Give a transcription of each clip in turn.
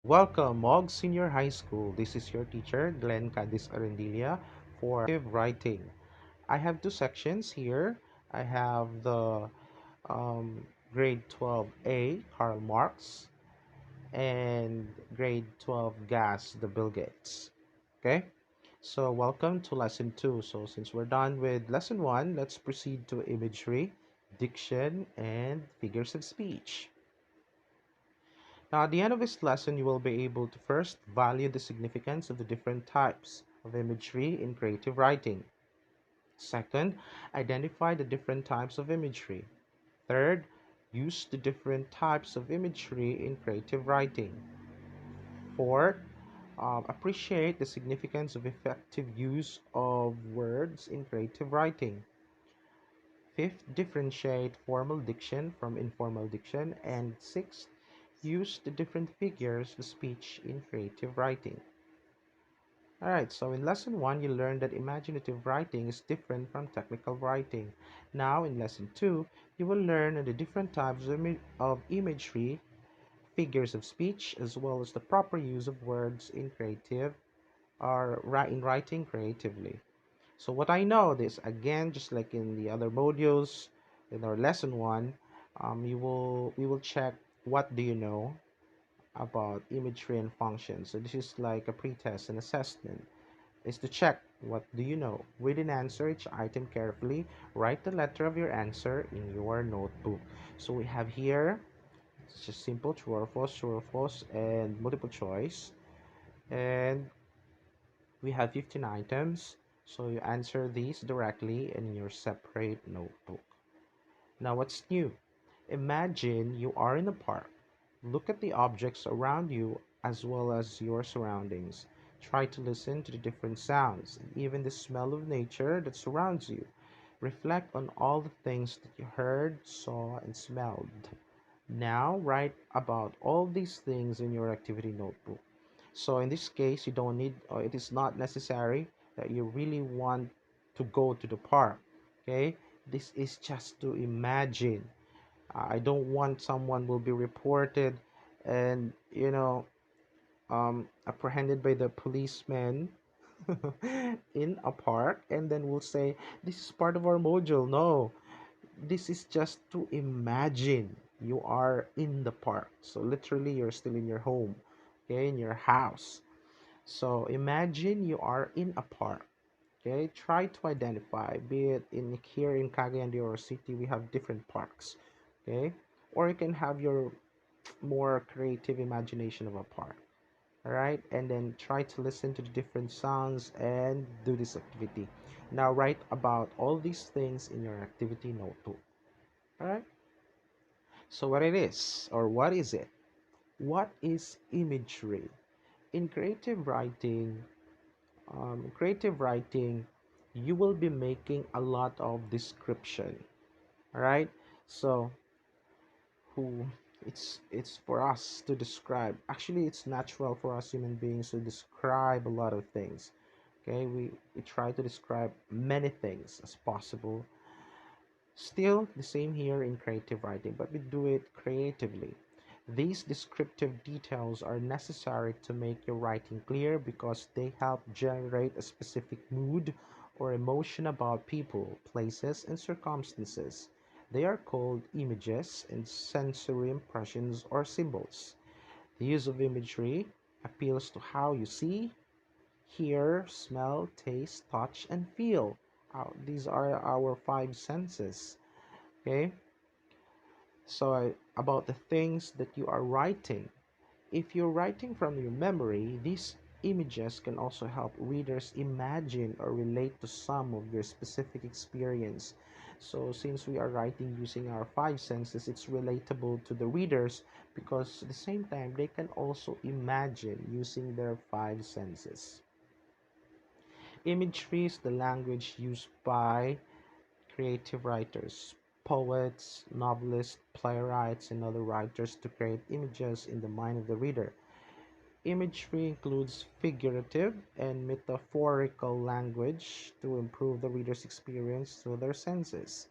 Welcome, Mog Senior High School. This is your teacher, Glenn Cadiz Arendilla, for writing. I have two sections here. I have the grade 12A, Karl Marx, and grade 12 Gas, the Bill Gates. Okay? So, welcome to lesson 2. So, since we're done with lesson 1, let's proceed to imagery, diction, and figures of speech. Now, at the end of this lesson, you will be able to first value the significance of the different types of imagery in creative writing. Second, identify the different types of imagery. Third, use the different types of imagery in creative writing. Fourth, appreciate the significance of effective use of words in creative writing. Fifth, differentiate formal diction from informal diction. And sixth, use the different figures of speech in creative writing. Alright, so in lesson 1, you learned that imaginative writing is different from technical writing. Now, in lesson 2, you will learn the different types of imagery, figures of speech, as well as the proper use of words in creative or in writing creatively. So what I know this again, just like in the other modules, in our lesson 1, we will check what do you know about imagery and functions. So this is like a pretest, an assessment is to check what do you know. Read and answer each item carefully. Write the letter of your answer in your notebook. So we have here, it's just simple true or false, and multiple choice. And we have 15 items. So you answer these directly in your separate notebook. Now what's new? Imagine you are in a park. Look at the objects around you as well as your surroundings. Try to listen to the different sounds and even the smell of nature that surrounds you. Reflect on all the things that you heard, saw, and smelled. Now write about all these things in your activity notebook. So in this case, you don't need, or it is not necessary that you really want to go to the park. Okay, this is just to imagine. I don't want someone will be reported and apprehended by the policeman in a park, and then we'll say this is part of our module. No, this is just to imagine you are in the park. So literally, you're still in your home, okay, in your house. So imagine you are in a park. Okay, try to identify, be it in here in Cagayan de Oro City, we have different parks. Okay, or you can have your more creative imagination of a park. All right, and then try to listen to the different sounds and do this activity. Now write about all these things in your activity notebook. All right, so what it is, or what is it? What is imagery? In creative writing, you will be making a lot of description. All right, so who it's for us to describe. Actually, it's natural for us human beings to describe a lot of things. Okay, we try to describe many things as possible. Still the same here in creative writing, but we do it creatively. These descriptive details are necessary to make your writing clear because they help generate a specific mood or emotion about people, places, and circumstances. They are called images and sensory impressions or symbols. The use of imagery appeals to how you see, hear, smell, taste, touch, and feel. These are our five senses. Okay, so about the things that you are writing. If you're writing from your memory, these images can also help readers imagine or relate to some of your specific experience. So, since we are writing using our five senses, it's relatable to the readers because at the same time they can also imagine using their five senses. Imagery is the language used by creative writers, poets, novelists, playwrights, and other writers to create images in the mind of the reader. Imagery includes figurative and metaphorical language to improve the reader's experience through their senses.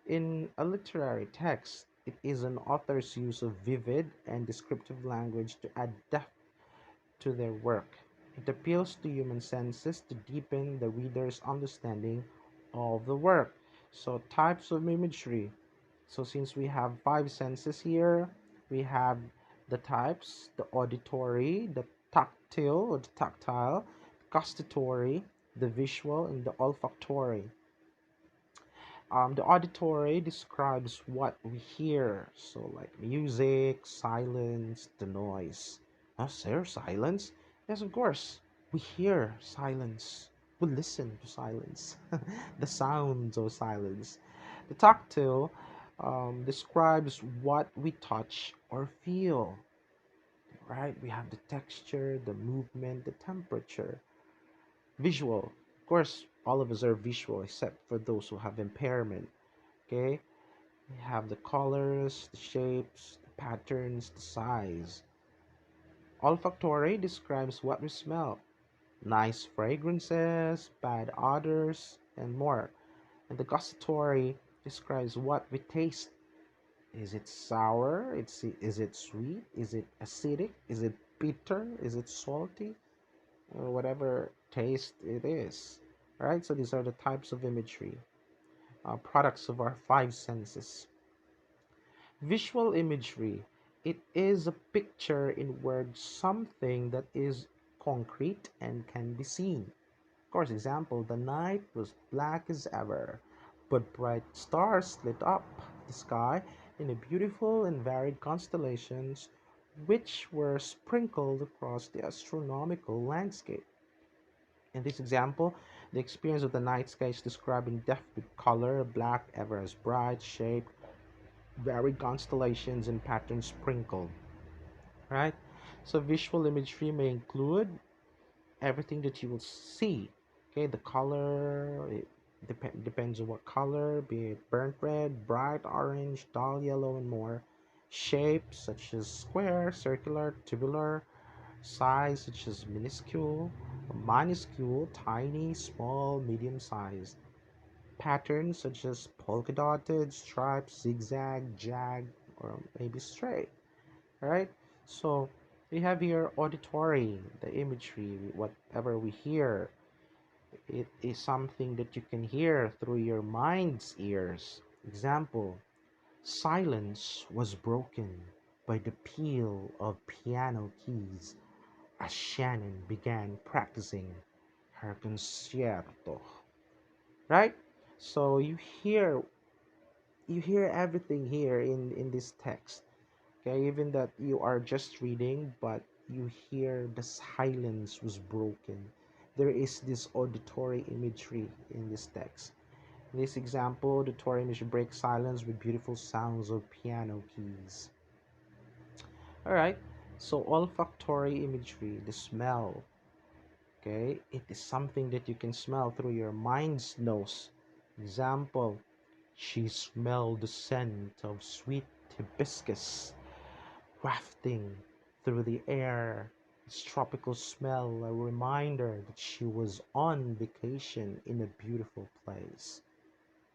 In a literary text, it is an author's use of vivid and descriptive language to add depth to their work. It appeals to human senses to deepen the reader's understanding of the work. So, types of imagery. So, since we have five senses here, we have the types: the auditory, the tactile, gustatory, the visual, and the olfactory. The auditory describes what we hear, so like music, silence, the noise. Is there silence? Yes, of course. We hear silence. We listen to silence. The sounds of silence. The tactile describes what we touch or feel, right? We have the texture, the movement, the temperature. Visual. Of course, all of us are visual except for those who have impairment. Okay, we have the colors, the shapes, the patterns, the size. Olfactory describes what we smell: nice fragrances, bad odors, and more. And the gustatory describes what we taste. Is it sour? Is it sweet? Is it acidic? Is it bitter? Is it salty? Or whatever taste it is. All right, so these are the types of imagery, products of our five senses. Visual imagery. It is a picture in words, something that is concrete and can be seen. Of course, example, the night was black as ever, but bright stars lit up the sky in a beautiful and varied constellations which were sprinkled across the astronomical landscape. In this example, the experience of the night sky is described in depth with color, black ever as bright, shape, varied constellations and patterns sprinkled, right? So visual imagery may include everything that you will see. Okay, the color, it depends on what color, be it burnt red, bright orange, dull yellow, and more. Shapes such as square, circular, tubular. Size such as minuscule, tiny, small, medium sized. Patterns such as polka dotted, stripes, zigzag, jag, or maybe straight, right? So we have here auditory, the imagery, whatever we hear. It is something that you can hear through your mind's ears. Example, silence was broken by the peal of piano keys as Shannon began practicing her concerto, right? So you hear everything here in this text. Okay, even that you are just reading, but you hear the silence was broken. There is this auditory imagery in this text. In this example, auditory imagery breaks silence with beautiful sounds of piano keys. All right, so olfactory imagery, the smell. Okay, it is something that you can smell through your mind's nose. Example, she smelled the scent of sweet hibiscus wafting through the air. Its tropical smell, a reminder that she was on vacation in a beautiful place.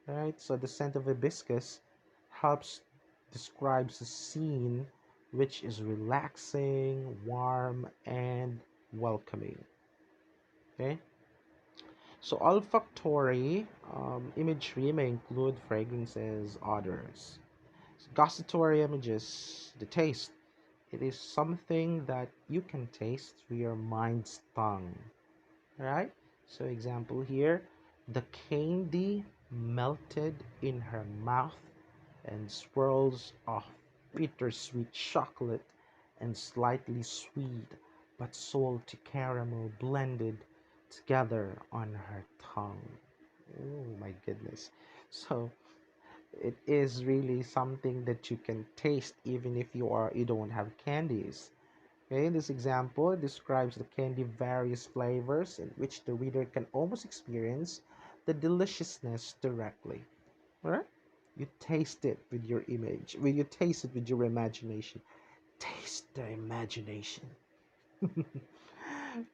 Right? So the scent of hibiscus helps describes a scene which is relaxing, warm, and welcoming. Okay? So olfactory imagery may include fragrances, odors. Gustatory images, the taste. It is something that you can taste through your mind's tongue. Right? So example here, the candy melted in her mouth and swirls of bittersweet chocolate and slightly sweet but salty caramel blended together on her tongue. Oh my goodness. So it is really something that you can taste even if you don't have candies. Okay, in this example, it describes the candy various flavors in which the reader can almost experience the deliciousness directly. Right? You taste it with your image. When you taste it with your imagination. Taste the imagination.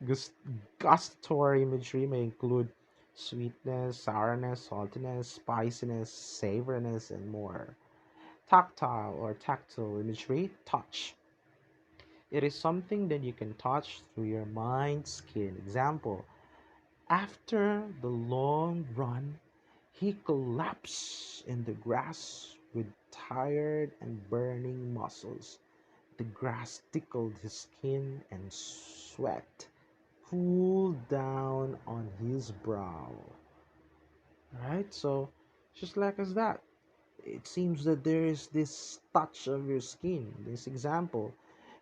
Gust- Gustatory imagery may include sweetness, sourness, saltiness, spiciness, savoriness, and more. Tactile or tactile imagery, touch. It is something that you can touch through your mind skin. Example, after the long run, he collapsed in the grass with tired and burning muscles. The grass tickled his skin and sweat cooled down on his brow. Right? So, just like as that, it seems that there is this touch of your skin. This example,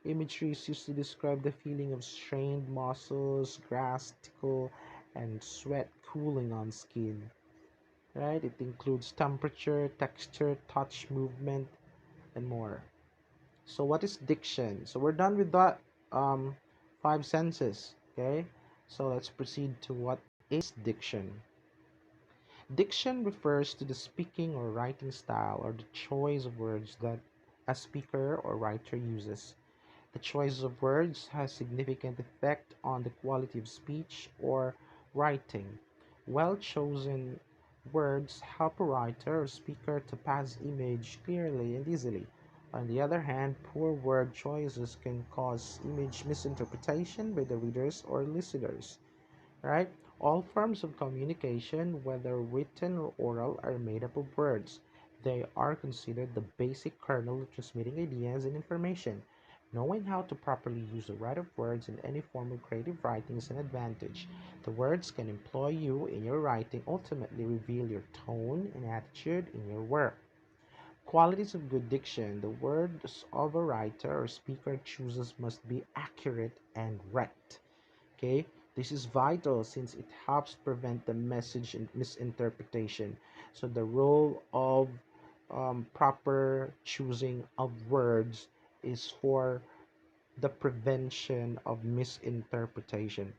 imagery is used to describe the feeling of strained muscles, grass tickle, and sweat cooling on skin. Right? It includes temperature, texture, touch, movement, and more. So, what is diction? So, we're done with that five senses. Okay? So, let's proceed to what is diction. Diction refers to the speaking or writing style or the choice of words that a speaker or writer uses. The choice of words has significant effect on the quality of speech or writing. Well chosen words help a writer or speaker to pass image clearly and easily. On the other hand, poor word choices can cause image misinterpretation by the readers or listeners. Right? All forms of communication, whether written or oral, are made up of words. They are considered the basic kernel of transmitting ideas and information. Knowing how to properly use the right of words in any form of creative writing is an advantage. The words can employ you in your writing, ultimately reveal your tone and attitude in your work. Qualities of good diction. The words of a writer or speaker chooses must be accurate and right. Okay, this is vital since it helps prevent the message and misinterpretation. So the role of proper choosing of words is for the prevention of misinterpretation.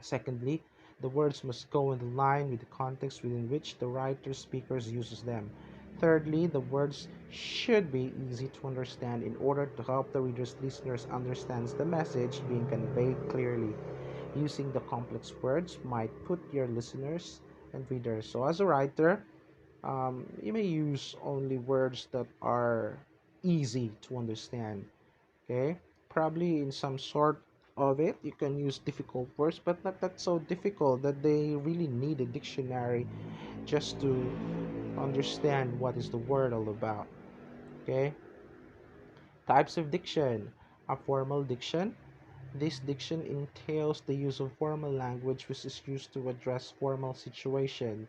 Secondly, the words must go in line with the context within which the writer speaker uses them. Thirdly, the words should be easy to understand in order to help the readers listeners understands the message being conveyed clearly. Using the complex words might put your listeners and readers. So, as a writer, you may use only words that are easy to understand. Okay, probably in some sort of it, you can use difficult words, but not that so difficult that they really need a dictionary just to understand what is the word all about. Okay, types of diction: a formal diction. This diction entails the use of formal language which is used to address formal situation.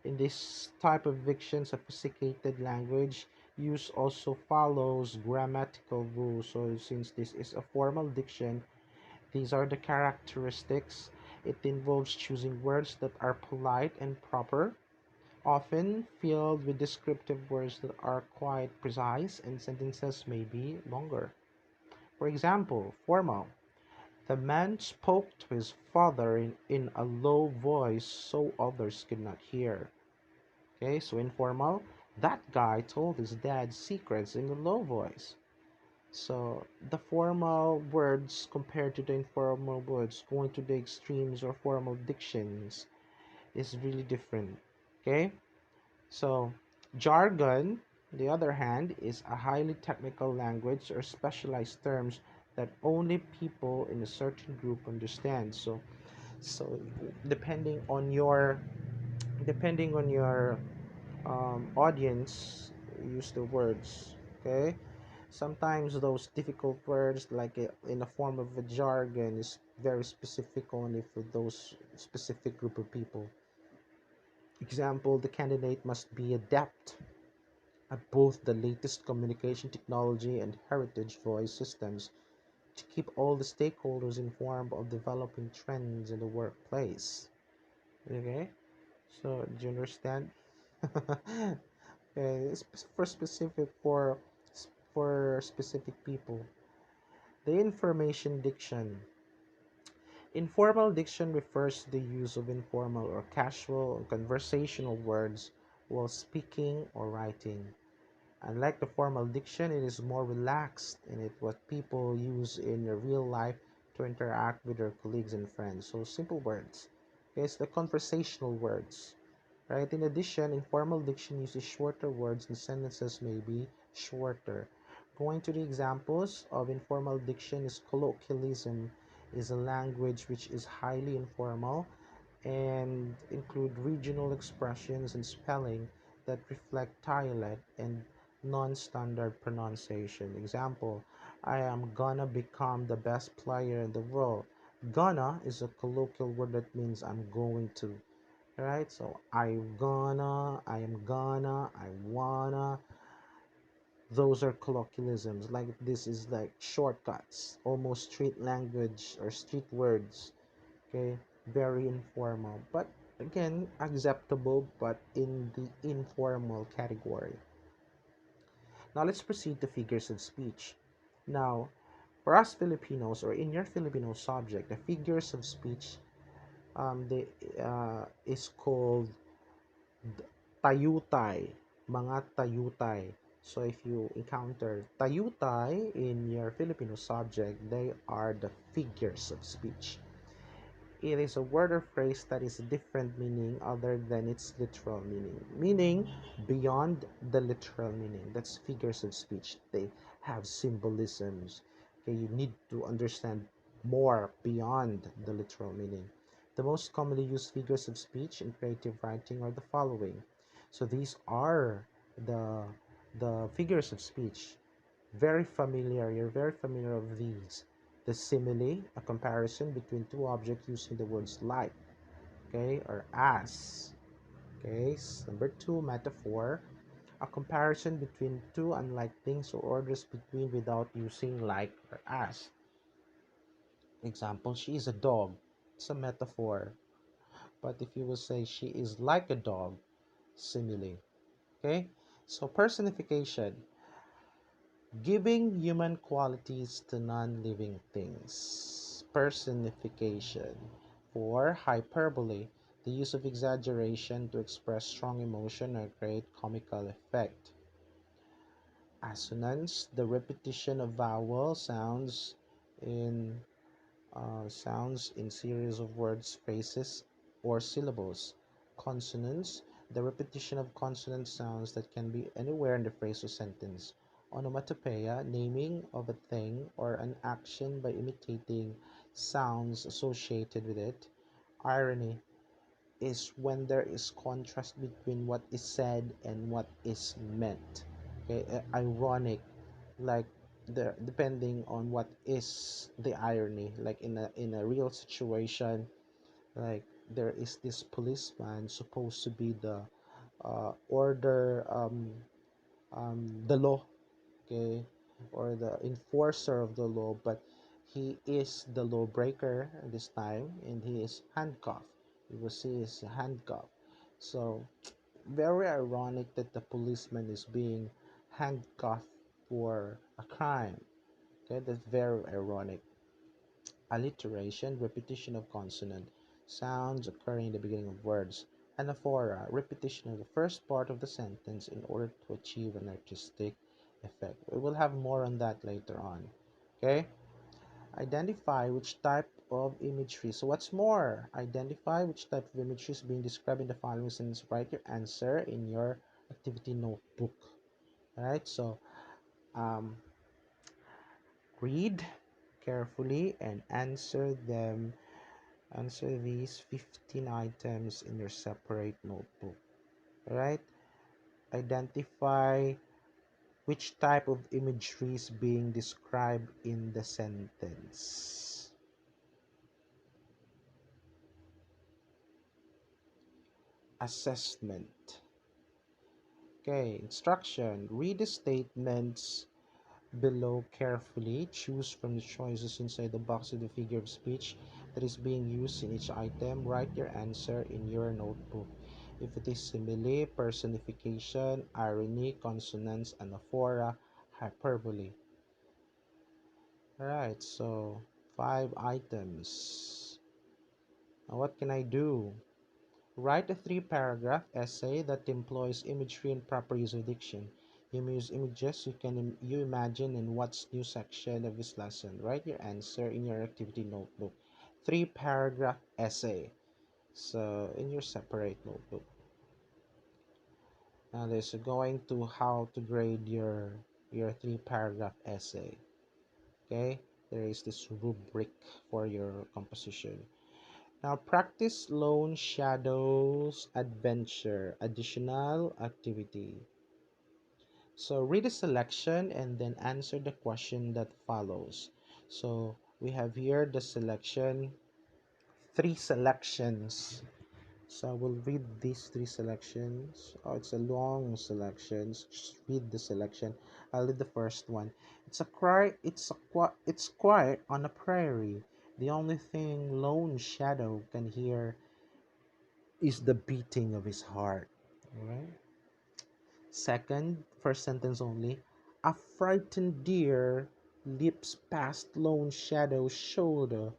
In this type of diction, sophisticated language use also follows grammatical rules. So since this is a formal diction, these are the characteristics. It involves choosing words that are polite and proper, often filled with descriptive words that are quite precise, and sentences may be longer. For example, formal. The man spoke to his father in a low voice so others could not hear. Okay, so informal, that guy told his dad secrets in a low voice. So the formal words compared to the informal words, going to the extremes or formal dictions, is really different. Okay, so jargon, the other hand, is a highly technical language or specialized terms that only people in a certain group understand. So depending on your audience, use the words. Okay, sometimes those difficult words like in a form of a jargon is very specific only for those specific group of people. Example, the candidate must be adept at both the latest communication technology and heritage voice systems to keep all the stakeholders informed of developing trends in the workplace. Okay, so do you understand? Okay, it's for specific for specific people. The information diction. Informal diction refers to the use of informal or casual or conversational words while speaking or writing. Unlike the formal diction, it is more relaxed in it what people use in their real life to interact with their colleagues and friends. So simple words. Okay, it's the conversational words. Right? In addition, informal diction uses shorter words and sentences may be shorter. Going to the examples of informal diction is colloquialism is a language which is highly informal and include regional expressions and spelling that reflect dialect and non-standard pronunciation. Example, I am gonna become the best player in the world. Gonna is a colloquial word that means I'm going to, right? So I am gonna, I wanna. Those are colloquialisms. Like this is like shortcuts, almost street language or street words. Okay, very informal, but again acceptable, but in the informal category. Now let's proceed to figures of speech. Now, for us Filipinos, or in your Filipino subject, the figures of speech they is called tayutay, mga tayutay. So if you encounter tayutay in your Filipino subject, they are the figures of speech. It is a word or phrase that is a different meaning other than its literal meaning. Meaning beyond the literal meaning. That's figures of speech. They have symbolisms. Okay, you need to understand more beyond the literal meaning. The most commonly used figures of speech in creative writing are the following. So these are the figures of speech. Very familiar. You're very familiar of these. The simile, a comparison between two objects using the words like, okay, or as. Okay, number two, metaphor, a comparison between two unlike things or orders between without using like or as. Example, she is a dog. It's a metaphor. But if you will say she is like a dog, simile. Okay, so personification, giving human qualities to non-living things. Personification. For hyperbole, the use of exaggeration to express strong emotion or create comical effect. Assonance, the repetition of vowel in sounds in series of words, phrases, or syllables. Consonants, the repetition of consonant sounds that can be anywhere in the phrase or sentence. Onomatopoeia, naming of a thing or an action by imitating sounds associated with it. Irony is when there is contrast between what is said and what is meant. Okay, ironic, like depending on what is the irony, like in a real situation, like there is this policeman supposed to be the order the law, okay, or the enforcer of the law, but he is the lawbreaker this time and he is handcuffed. You will see his handcuffed. So very ironic that the policeman is being handcuffed for a crime. Okay, that's very ironic. Alliteration, repetition of consonant sounds occurring in the beginning of words. Anaphora, repetition of the first part of the sentence in order to achieve an artistic effect. We will have more on that later on. Okay, identify which type of imagery. So what's more, identify which type of imagery is being described in the following sentence. Write your answer in your activity notebook. All right, so um, read carefully and answer these 15 items in your separate notebook. All right, identify which type of imagery is being described in the sentence. Assessment. Okay, instruction. Read the statements below carefully. Choose from the choices inside the box of the figure of speech that is being used in each item. Write your answer in your notebook. If it is simile, personification, irony, consonants, anaphora, hyperbole. Alright, so 5 items. Now what can I do? Write a 3-paragraph essay that employs imagery and proper use of diction. You may use images you imagine in what's new section of this lesson. Write your answer in your activity notebook. 3-paragraph essay. So in your separate notebook. Now this is going to how to grade your your 3 paragraph essay. Okay, there is this rubric for your composition. Now, practice lone shadows adventure additional activity. So, read the selection and then answer the question that follows. So, we have here the selection, three selections. So, I will read these three selections. Oh, it's a long selection. Just read the selection. I'll read the first one. It's quiet on a prairie. The only thing Lone Shadow can hear is the beating of his heart. All right. Second, first sentence only. A frightened deer leaps past Lone Shadow's shoulder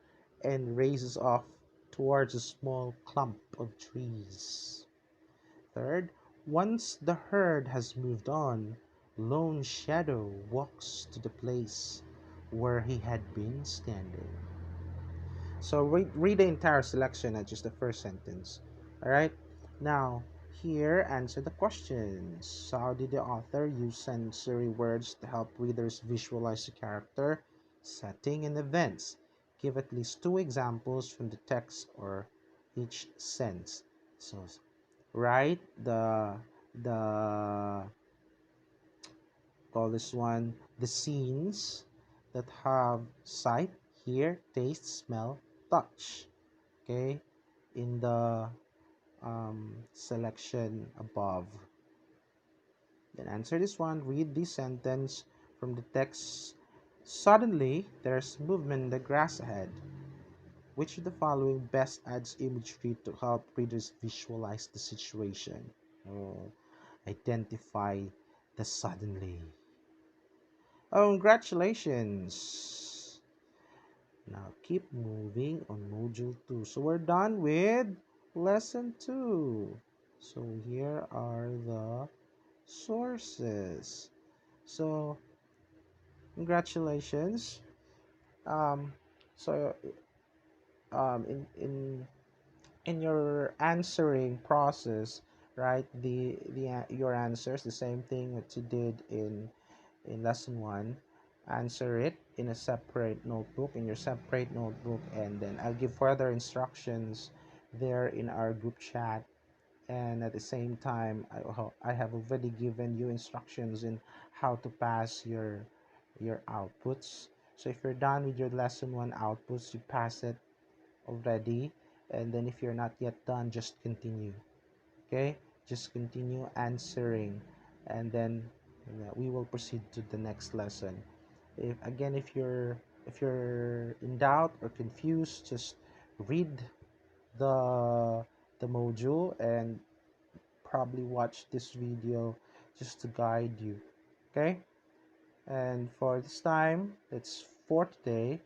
and races off towards a small clump of trees. Third, once the herd has moved on, Lone Shadow walks to the place where he had been standing. So read the entire selection, not just the first sentence. All right. Now, here, answer the questions. So how did the author use sensory words to help readers visualize the character, setting, and events? Give at least two examples from the text or each sense. So, write the call this one the scenes that have sight, hear, taste, smell, touch. Okay, in the selection above. Then answer this one. Read the sentence from the text. Suddenly, there's movement in the grass ahead. Which of the following best adds imagery to help readers visualize the situation? Oh, identify the suddenly. Oh, congratulations. Now keep moving on module 2. So we're done with lesson 2. So here are the sources. So congratulations. Um, so in your answering process, right? Your answers the same thing that you did in lesson 1. Answer it in a separate notebook, in your separate notebook, and then I'll give further instructions there in our group chat. And at the same time, I have already given you instructions in how to pass your outputs. So if you're done with your lesson 1 outputs, you pass it already. And then if you're not yet done, just continue. Okay, just continue answering, and then we will proceed to the next lesson. If you're in doubt or confused, just read the the module and probably watch this video just to guide you. Okay, and for this time, it's for today,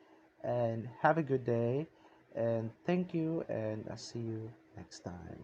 and have a good day, and thank you, and I'll see you next time.